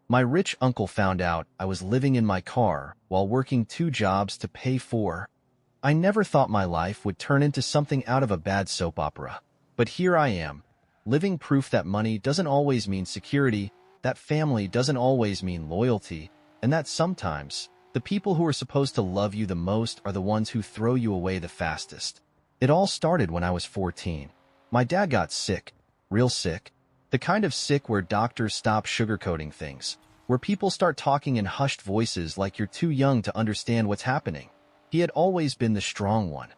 My rich uncle found out I was living in my car while working 2 jobs to pay for. I never thought my life would turn into something out of a bad soap opera. But here I am, living proof that money doesn't always mean security, that family doesn't always mean loyalty, and that sometimes the people who are supposed to love you the most are the ones who throw you away the fastest. It all started when I was 14. My dad got sick, real sick, the kind of sick where doctors stop sugarcoating things, where people start talking in hushed voices like you're too young to understand what's happening. He had always been the strong one,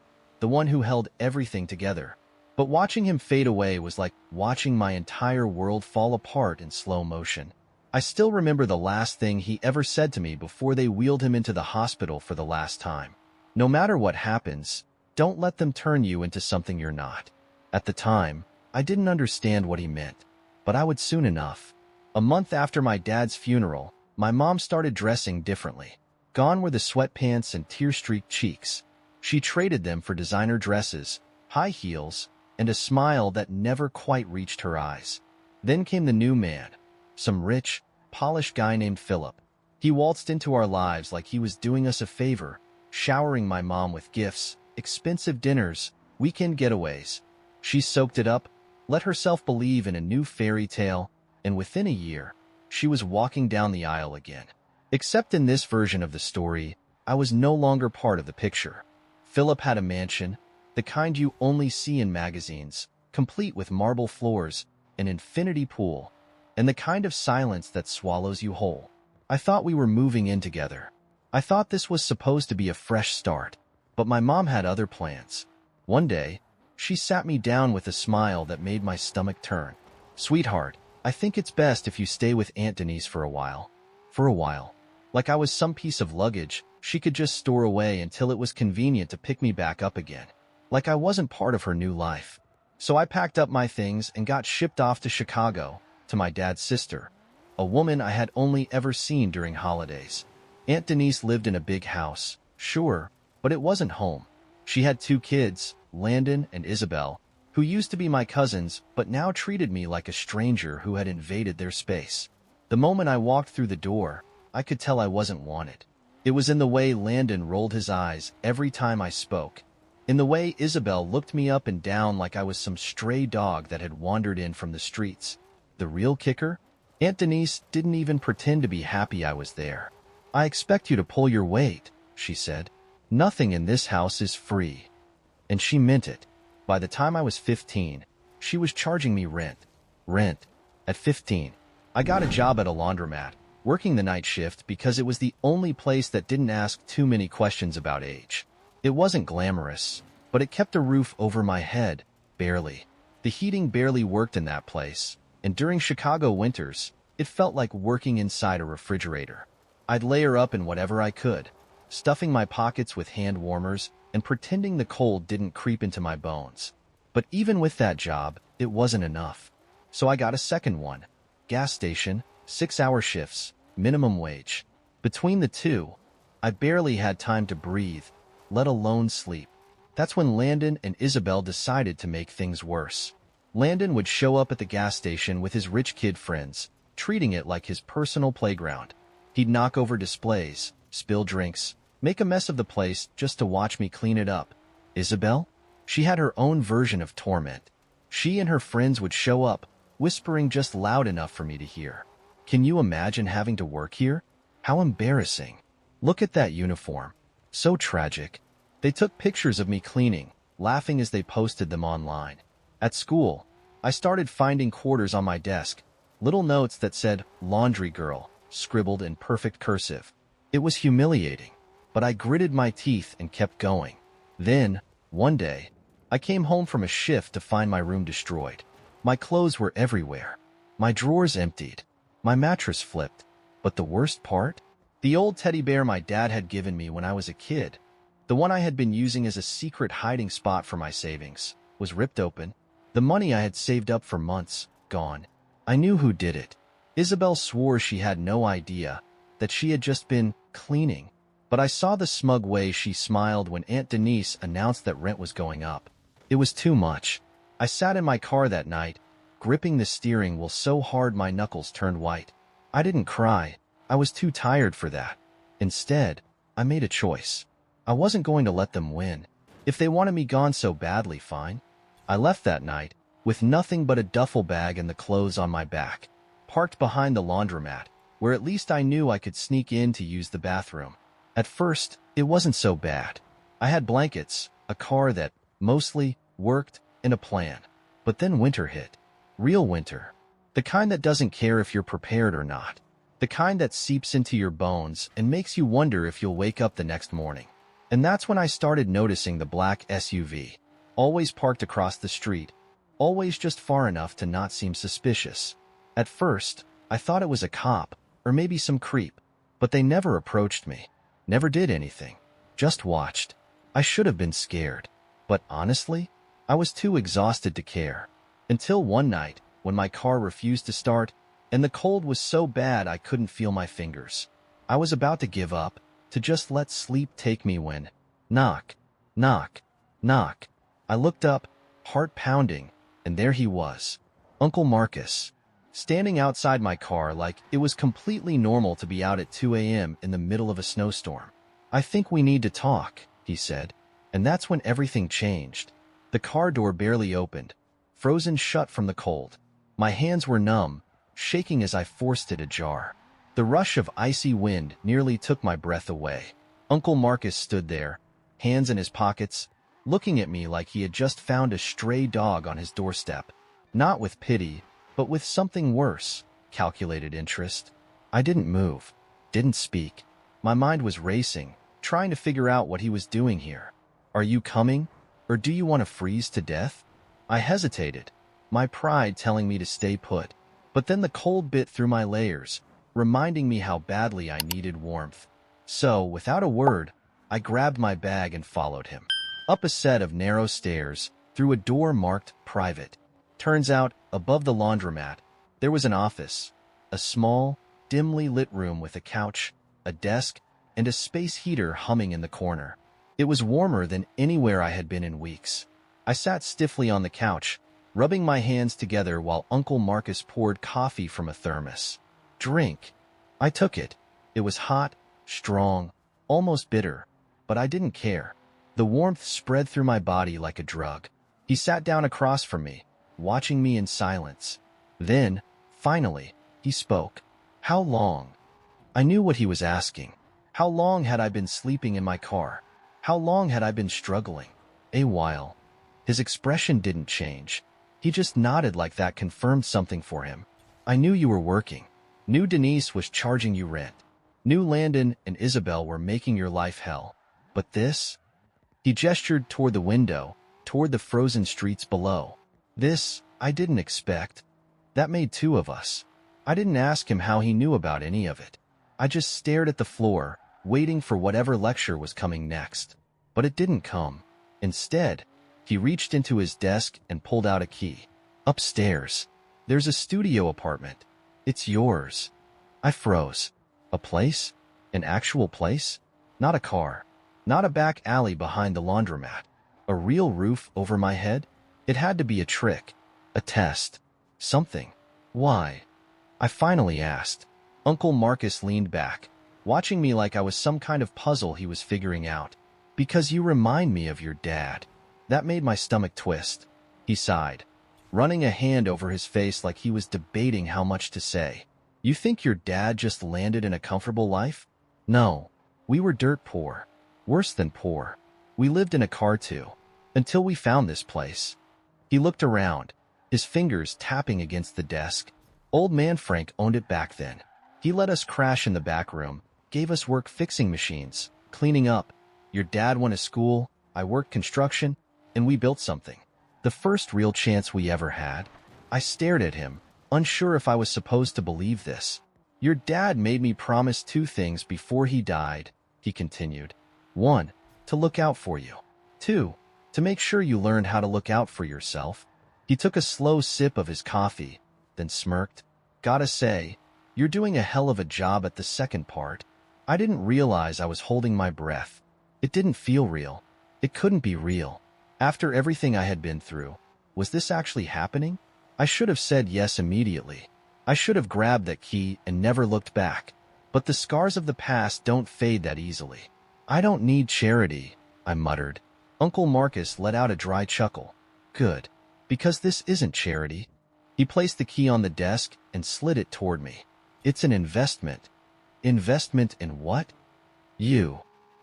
the one who held everything together. But watching him fade away was like watching my entire world fall apart in slow motion. I still remember the last thing he ever said to me before they wheeled him into the hospital for the last time. No matter what happens, don't let them turn you into something you're not. At the time, I didn't understand what he meant, but I would soon enough. A month after my dad's funeral, my mom started dressing differently. Gone were the sweatpants and tear-streaked cheeks. She traded them for designer dresses, high heels, and a smile that never quite reached her eyes. Then came the new man, some rich, polished guy named Philip. He waltzed into our lives like he was doing us a favor, showering my mom with gifts, expensive dinners, weekend getaways. She soaked it up, let herself believe in a new fairy tale, and within a year, she was walking down the aisle again. Except in this version of the story, I was no longer part of the picture. Philip had a mansion, the kind you only see in magazines, complete with marble floors, an infinity pool, and the kind of silence that swallows you whole. I thought we were moving in together. I thought this was supposed to be a fresh start, but my mom had other plans. One day, she sat me down with a smile that made my stomach turn. "Sweetheart, I think it's best if you stay with Aunt Denise for a while." For a while. Like I was some piece of luggage she could just store away until it was convenient to pick me back up again. Like I wasn't part of her new life. So I packed up my things and got shipped off to Chicago, to my dad's sister, a woman I had only ever seen during holidays. Aunt Denise lived in a big house, sure, but it wasn't home. She had 2 kids, Landon and Isabel, who used to be my cousins but now treated me like a stranger who had invaded their space. The moment I walked through the door, I could tell I wasn't wanted. It was in the way Landon rolled his eyes every time I spoke, in the way Isabel looked me up and down like I was some stray dog that had wandered in from the streets. The real kicker? Aunt Denise didn't even pretend to be happy I was there. "I expect you to pull your weight," she said. "Nothing in this house is free." And she meant it. By the time I was 15, she was charging me rent. Rent. At 15, I got a job at a laundromat, working the night shift because it was the only place that didn't ask too many questions about age. It wasn't glamorous, but it kept a roof over my head, barely. The heating barely worked in that place, and during Chicago winters, it felt like working inside a refrigerator. I'd layer up in whatever I could, stuffing my pockets with hand warmers and pretending the cold didn't creep into my bones. But even with that job, it wasn't enough. So I got a second one. Gas station, 6-hour shifts, minimum wage. Between the two, I barely had time to breathe, let alone sleep. That's when Landon and Isabel decided to make things worse. Landon would show up at the gas station with his rich kid friends, treating it like his personal playground. He'd knock over displays, spill drinks, make a mess of the place just to watch me clean it up. Isabel? She had her own version of torment. She and her friends would show up, whispering just loud enough for me to hear. Can you imagine having to work here? How embarrassing. Look at that uniform. So tragic. They took pictures of me cleaning, laughing as they posted them online. At school, I started finding quarters on my desk, little notes that said, "Laundry Girl," scribbled in perfect cursive. It was humiliating, but I gritted my teeth and kept going. Then, one day, I came home from a shift to find my room destroyed. My clothes were everywhere. My drawers emptied. My mattress flipped. But the worst part? The old teddy bear my dad had given me when I was a kid, the one I had been using as a secret hiding spot for my savings, was ripped open. The money I had saved up for months, gone. I knew who did it. Isabel swore she had no idea, that she had just been cleaning. But I saw the smug way she smiled when Aunt Denise announced that rent was going up. It was too much. I sat in my car that night, gripping the steering wheel so hard my knuckles turned white. I didn't cry. I was too tired for that. Instead, I made a choice. I wasn't going to let them win. If they wanted me gone so badly, fine. I left that night, with nothing but a duffel bag and the clothes on my back, parked behind the laundromat, where at least I knew I could sneak in to use the bathroom. At first, it wasn't so bad. I had blankets, a car that, mostly, worked, and a plan. But then winter hit. Real winter. The kind that doesn't care if you're prepared or not. The kind that seeps into your bones and makes you wonder if you'll wake up the next morning. And that's when I started noticing the black SUV, always parked across the street, always just far enough to not seem suspicious. At first, I thought it was a cop, or maybe some creep, but they never approached me, never did anything, just watched. I should have been scared, but honestly, I was too exhausted to care. Until one night, when my car refused to start, and the cold was so bad I couldn't feel my fingers. I was about to give up, to just let sleep take me when, knock, knock, knock. I looked up, heart pounding, and there he was, Uncle Marcus, standing outside my car like it was completely normal to be out at 2 a.m. in the middle of a snowstorm. "I think we need to talk," he said, and that's when everything changed. The car door barely opened, frozen shut from the cold. My hands were numb, shaking as I forced it ajar. The rush of icy wind nearly took my breath away. Uncle Marcus stood there, hands in his pockets, looking at me like he had just found a stray dog on his doorstep. Not with pity, but with something worse, calculated interest. I didn't move, didn't speak. My mind was racing, trying to figure out what he was doing here. "Are you coming, or do you want to freeze to death?" I hesitated, my pride telling me to stay put. But then the cold bit through my layers, reminding me how badly I needed warmth. So, without a word, I grabbed my bag and followed him. Up a set of narrow stairs, through a door marked private. Turns out, above the laundromat, there was an office. A small, dimly lit room with a couch, a desk, and a space heater humming in the corner. It was warmer than anywhere I had been in weeks. I sat stiffly on the couch, rubbing my hands together while Uncle Marcus poured coffee from a thermos. "Drink." I took it. It was hot, strong, almost bitter, but I didn't care. The warmth spread through my body like a drug. He sat down across from me, watching me in silence. Then, finally, he spoke. "How long?" I knew what he was asking. How long had I been sleeping in my car? How long had I been struggling? A while. His expression didn't change. He just nodded like that confirmed something for him. "I knew you were working. Knew Denise was charging you rent. Knew Landon and Isabel were making your life hell. But this?" He gestured toward the window, toward the frozen streets below. "This, I didn't expect. That made two of us." I didn't ask him how he knew about any of it. I just stared at the floor, waiting for whatever lecture was coming next. But it didn't come. Instead, he reached into his desk and pulled out a key. "Upstairs. There's a studio apartment. It's yours." I froze. A place? An actual place? Not a car. Not a back alley behind the laundromat. A real roof over my head? It had to be a trick. A test. Something. Why? I finally asked. Uncle Marcus leaned back, watching me like I was some kind of puzzle he was figuring out. "Because you remind me of your dad." That made my stomach twist. He sighed, running a hand over his face like he was debating how much to say. "You think your dad just landed in a comfortable life?" "No. We were dirt poor. Worse than poor. We lived in a car too. Until we found this place." He looked around, his fingers tapping against the desk. Old man Frank owned it back then. He let us crash in the back room, gave us work fixing machines, cleaning up. Your dad went to school, I worked construction, and we built something. The first real chance we ever had. I stared at him, unsure if I was supposed to believe this. "Your dad made me promise two things before he died," he continued. "One, to look out for you. Two, to make sure you learned how to look out for yourself." He took a slow sip of his coffee, then smirked. "Gotta say, you're doing a hell of a job at the second part." I didn't realize I was holding my breath. It didn't feel real. It couldn't be real. After everything I had been through, was this actually happening? I should have said yes immediately. I should have grabbed that key and never looked back. But the scars of the past don't fade that easily. I don't need charity, I muttered. Uncle Marcus let out a dry chuckle. Good. Because this isn't charity. He placed the key on the desk and slid it toward me. It's an investment. Investment in what? You.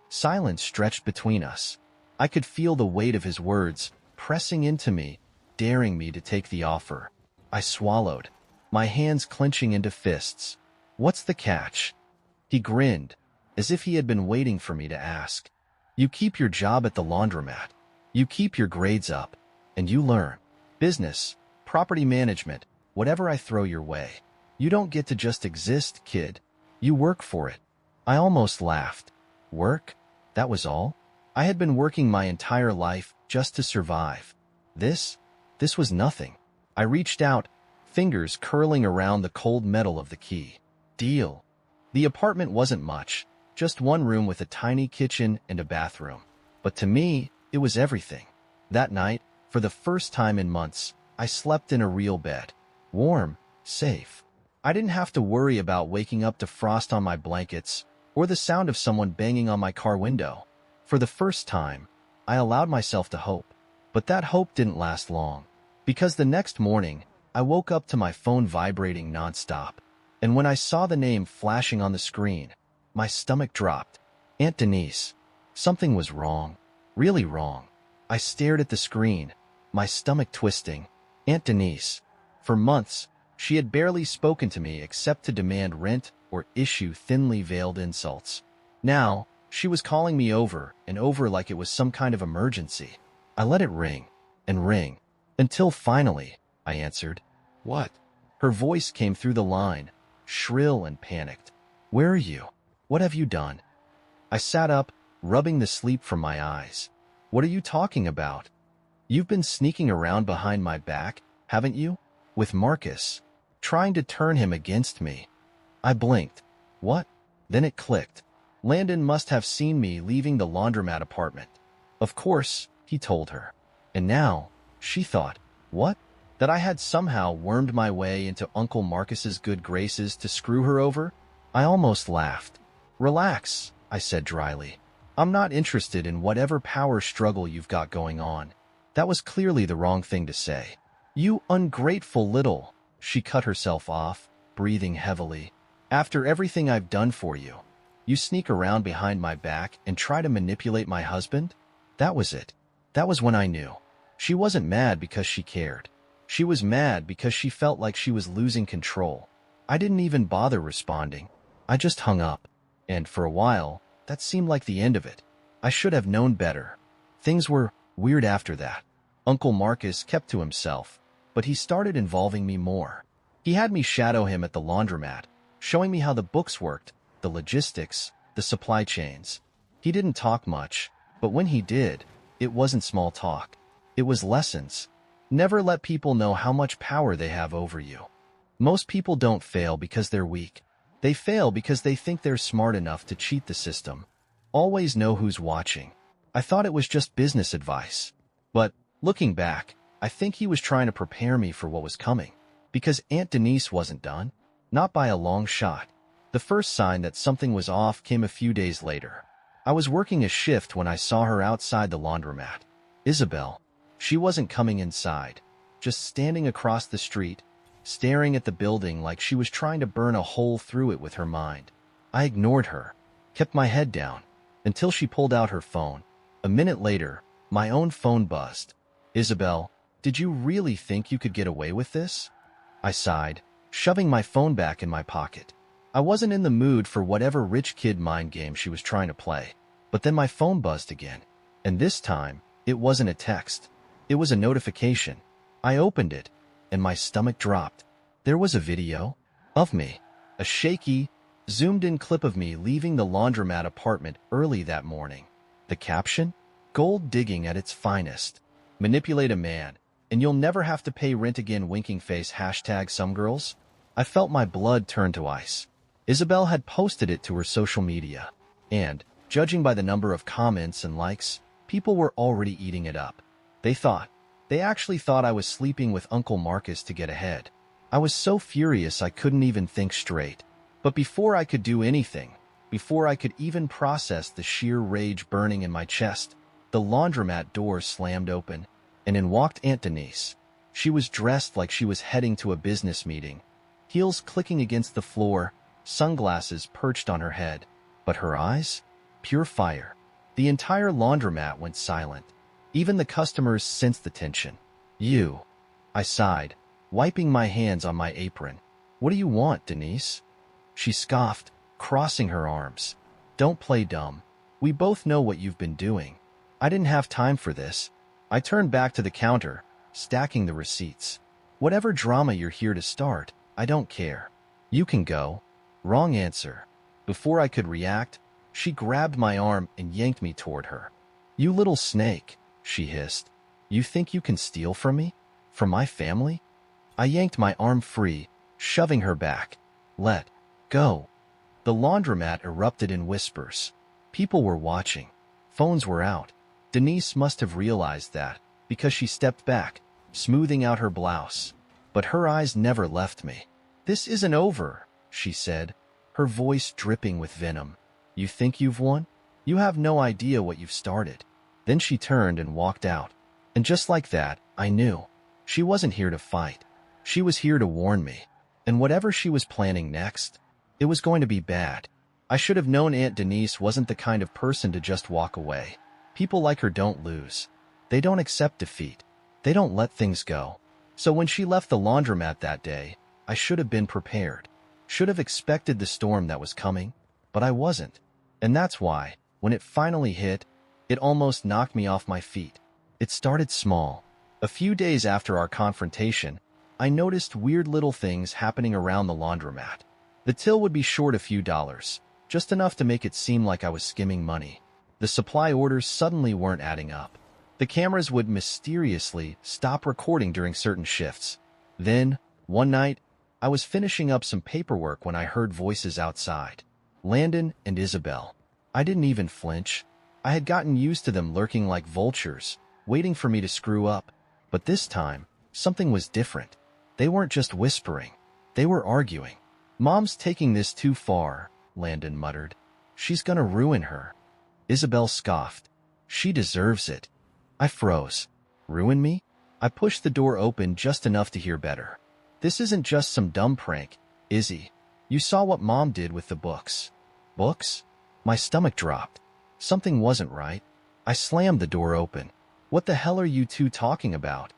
Silence stretched between us. I could feel the weight of his words pressing into me, daring me to take the offer. I swallowed, my hands clenching into fists. What's the catch? He grinned, as if he had been waiting for me to ask. You keep your job at the laundromat. You keep your grades up. And you learn. Business, property management, whatever I throw your way. You don't get to just exist, kid. You work for it. I almost laughed. Work? That was all? I had been working my entire life just to survive. This was nothing. I reached out, fingers curling around the cold metal of the key. Deal. The apartment wasn't much, just one room with a tiny kitchen and a bathroom. But to me, it was everything. That night, for the first time in months, I slept in a real bed. Warm, safe. I didn't have to worry about waking up to frost on my blankets or the sound of someone banging on my car window. For the first time, I allowed myself to hope. But that hope didn't last long, because the next morning, I woke up to my phone vibrating nonstop. And when I saw the name flashing on the screen, my stomach dropped. Aunt Denise. Something was wrong. Really wrong. I stared at the screen, my stomach twisting. Aunt Denise. For months, she had barely spoken to me except to demand rent or issue thinly veiled insults. Now, she was calling me over and over like it was some kind of emergency. I let it ring and ring, until finally, I answered. What? Her voice came through the line, shrill and panicked. Where are you? What have you done? I sat up, rubbing the sleep from my eyes. What are you talking about? You've been sneaking around behind my back, haven't you? With Marcus, trying to turn him against me. I blinked. What? Then it clicked. Landon must have seen me leaving the laundromat apartment. Of course, he told her. And now, she thought, what? That I had somehow wormed my way into Uncle Marcus's good graces to screw her over? I almost laughed. Relax, I said dryly. I'm not interested in whatever power struggle you've got going on. That was clearly the wrong thing to say. You ungrateful little... She cut herself off, breathing heavily. After everything I've done for you, you sneak around behind my back and try to manipulate my husband? That was it. That was when I knew. She wasn't mad because she cared. She was mad because she felt like she was losing control. I didn't even bother responding. I just hung up. And for a while, that seemed like the end of it. I should have known better. Things were weird after that. Uncle Marcus kept to himself, but he started involving me more. He had me shadow him at the laundromat, showing me how the books worked, the logistics, the supply chains. He didn't talk much, but when he did, it wasn't small talk. It was lessons. Never let people know how much power they have over you. Most people don't fail because they're weak. They fail because they think they're smart enough to cheat the system. Always know who's watching. I thought it was just business advice. But, looking back, I think he was trying to prepare me for what was coming. Because Aunt Denise wasn't done. Not by a long shot. The first sign that something was off came a few days later. I was working a shift when I saw her outside the laundromat. Isabel. She wasn't coming inside. Just standing across the street, staring at the building like she was trying to burn a hole through it with her mind. I ignored her, kept my head down, until she pulled out her phone. A minute later, my own phone buzzed. Isabel, did you really think you could get away with this? I sighed, shoving my phone back in my pocket. I wasn't in the mood for whatever rich kid mind game she was trying to play. But then my phone buzzed again. And this time, it wasn't a text. It was a notification. I opened it, and my stomach dropped. There was a video of me. A shaky, zoomed-in clip of me leaving the laundromat apartment early that morning. The caption? Gold digging at its finest. Manipulate a man, and you'll never have to pay rent again, winking face, hashtag some girls. I felt my blood turn to ice. Isabel had posted it to her social media, and, judging by the number of comments and likes, people were already eating it up. They actually thought I was sleeping with Uncle Marcus to get ahead. I was so furious I couldn't even think straight. But before I could do anything, before I could even process the sheer rage burning in my chest, the laundromat door slammed open, and in walked Aunt Denise. She was dressed like she was heading to a business meeting, heels clicking against the floor, sunglasses perched on her head. But her eyes? Pure fire. The entire laundromat went silent. Even the customers sensed the tension. "You," I sighed, wiping my hands on my apron. "What do you want, Denise?" She scoffed, crossing her arms. "Don't play dumb. We both know what you've been doing." I didn't have time for this. I turned back to the counter, stacking the receipts. "Whatever drama you're here to start, I don't care. You can go." Wrong answer. Before I could react, she grabbed my arm and yanked me toward her. "You little snake," she hissed. "You think you can steal from me? From my family?" I yanked my arm free, shoving her back. "Let go." The laundromat erupted in whispers. People were watching. Phones were out. Denise must have realized that, because she stepped back, smoothing out her blouse. But her eyes never left me. "This isn't over," she said, her voice dripping with venom. "You think you've won? You have no idea what you've started." Then she turned and walked out. And just like that, I knew. She wasn't here to fight. She was here to warn me. And whatever she was planning next, it was going to be bad. I should have known Aunt Denise wasn't the kind of person to just walk away. People like her don't lose. They don't accept defeat. They don't let things go. So when she left the laundromat that day, I should have been prepared. Should have expected the storm that was coming, but I wasn't. And that's why, when it finally hit, it almost knocked me off my feet. It started small. A few days after our confrontation, I noticed weird little things happening around the laundromat. The till would be short a few dollars, just enough to make it seem like I was skimming money. The supply orders suddenly weren't adding up. The cameras would mysteriously stop recording during certain shifts. Then, one night, I was finishing up some paperwork when I heard voices outside. Landon and Isabel. I didn't even flinch. I had gotten used to them lurking like vultures, waiting for me to screw up. But this time, something was different. They weren't just whispering. They were arguing. "Mom's taking this too far," Landon muttered. "She's gonna ruin her." Isabel scoffed. "She deserves it." I froze. Ruin me? I pushed the door open just enough to hear better. "This isn't just some dumb prank, Izzy. You saw what Mom did with the books." "Books?" My stomach dropped. Something wasn't right. I slammed the door open. "What the hell are you two talking about?"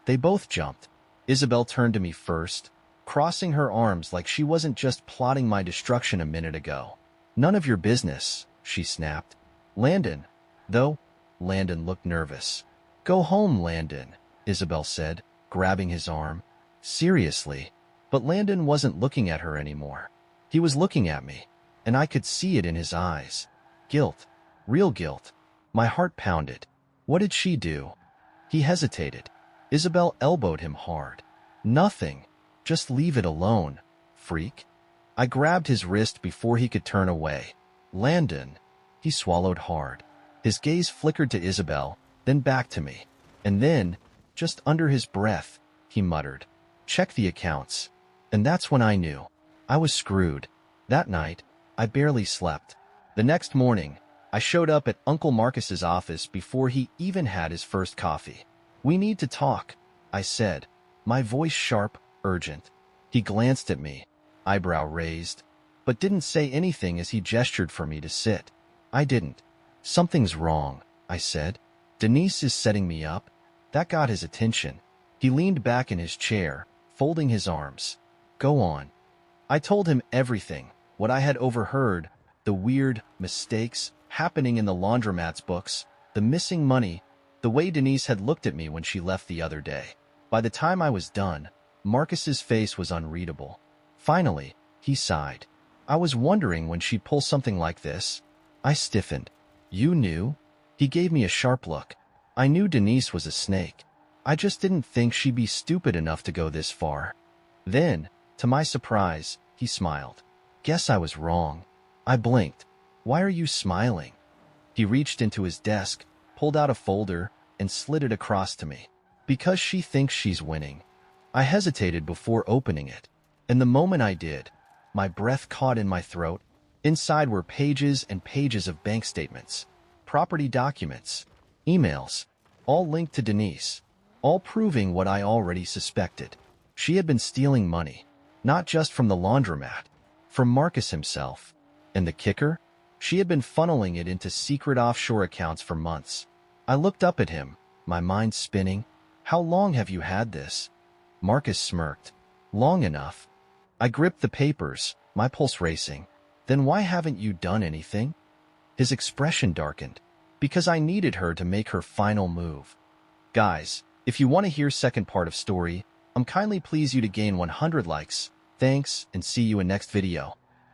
They both jumped. Isabel turned to me first, crossing her arms like she wasn't just plotting my destruction a minute ago. "None of your business," she snapped. "Landon, though?" Landon looked nervous. "Go home, Landon," Isabel said, grabbing his arm. Seriously. But Landon wasn't looking at her anymore. He was looking at me, and I could see it in his eyes. Guilt. Real guilt. My heart pounded. What did she do? He hesitated. Isabel elbowed him hard. "Nothing. Just leave it alone, freak." I grabbed his wrist before he could turn away. "Landon." He swallowed hard. His gaze flickered to Isabel, then back to me. And then, just under his breath, he muttered, "Check the accounts." And that's when I knew. I was screwed. That night, I barely slept. The next morning, I showed up at Uncle Marcus's office before he even had his first coffee. "We need to talk," I said, my voice sharp, urgent. He glanced at me, eyebrow raised, but didn't say anything as he gestured for me to sit. I didn't. "Something's wrong," I said. "Denise is setting me up." That got his attention. He leaned back in his chair, folding his arms. "Go on." I told him everything, what I had overheard, the weird mistakes happening in the laundromat's books, the missing money, the way Denise had looked at me when she left the other day. By the time I was done, Marcus's face was unreadable. Finally, he sighed. "I was wondering when she'd pull something like this." I stiffened. "You knew?" He gave me a sharp look. "I knew Denise was a snake. I just didn't think she'd be stupid enough to go this far." Then, to my surprise, he smiled. "Guess I was wrong." I blinked. "Why are you smiling?" He reached into his desk, pulled out a folder, and slid it across to me. "Because she thinks she's winning." I hesitated before opening it, and the moment I did, my breath caught in my throat. Inside were pages and pages of bank statements, property documents, emails, all linked to Denise, all proving what I already suspected. She had been stealing money, not just from the laundromat, from Marcus himself. And the kicker? She had been funneling it into secret offshore accounts for months. I looked up at him, my mind spinning. How long have you had this? Marcus smirked. Long enough. I gripped the papers, my pulse racing. Then why haven't you done anything? His expression darkened. Because I needed her to make her final move. Guys, if you want to hear second part of story, I'm kindly please you to gain 100 likes. Thanks, and see you in next video.